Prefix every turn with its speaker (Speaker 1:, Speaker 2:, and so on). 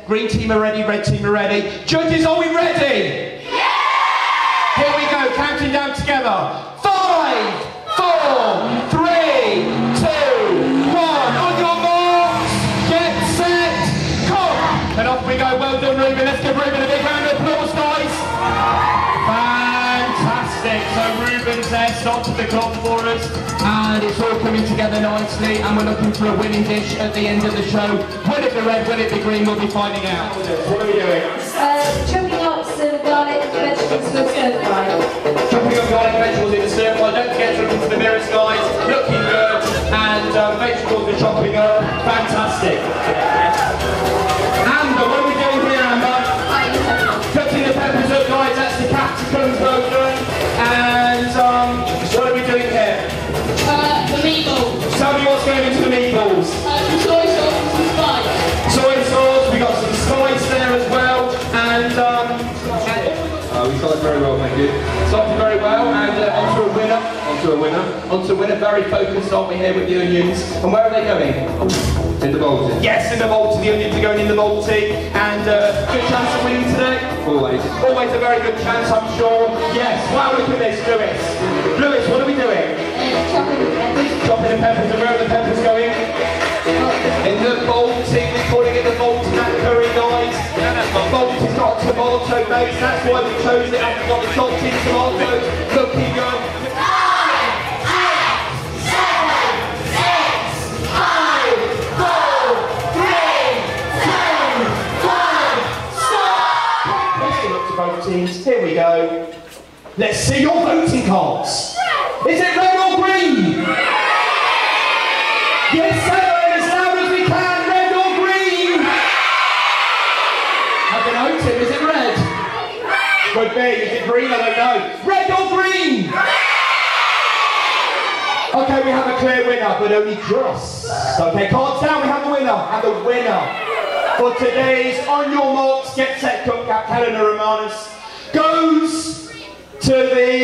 Speaker 1: Green team are ready, red team are ready. Judges, are we ready? Yeah! Here we go, counting down together. 5, 4, 3, 2, 1. On your marks, get set, come! And off we go. Well done, Ruben. Let's give Ruben a big round of applause, guys. Fantastic. So Ruben's there, started the clock for us, and it's all coming together nicely, and we're looking for a winning dish at the end of the show. Will it be red, will it be green? We'll be finding out. What are we doing?
Speaker 2: Chopping up some garlic and vegetables for a stir fry.
Speaker 1: Chopping up garlic and vegetables in the stir fry. Don't forget to look into the mirrors, guys. Looking good, and vegetables are chopping up. Fantastic. Amber, what are we doing here, Amber? Cutting the peppers up, guys. That's the capsicums version. And what are we doing here?
Speaker 3: The meatballs.
Speaker 1: Tell me what's going into the meatballs.
Speaker 3: Some soy sauce and some spice.
Speaker 1: Soy sauce, we got some spice there as well, and we started very well, thank you. Started very well, and onto a winner. Very focused, aren't we, here with the onions? And where are they going?
Speaker 4: In the Baltic.
Speaker 1: Yes, in the Baltic. The onions are going in the Baltic, and good chance of winning today.
Speaker 4: Always.
Speaker 1: Always a very good chance, I'm sure. Yes. Wow, look at this, Lewis. Lewis, what are we doing?
Speaker 2: Chopping the peppers.
Speaker 1: Chopping the peppers. And where are the peppers going? In the Baltic, we're calling it the Baltic curry, guys. Baltic's got a tomato base, that's why we chose it. And we've got the salted tomatoes. Looking good.
Speaker 2: 5, 6, 5, 4, 3, 2, 1, stop!
Speaker 1: Let's go up to both teams. Here we go. Let's see your voting cards. Is it red or green? Yes, sir. Is it red? Could be. Is it green? I don't know. Red or green? Okay, we have a clear winner, but only just. Okay, cards down, we have the winner. And the winner for today's On Your Marks, Get Set, Cook Cap, Helena Romanus, goes to the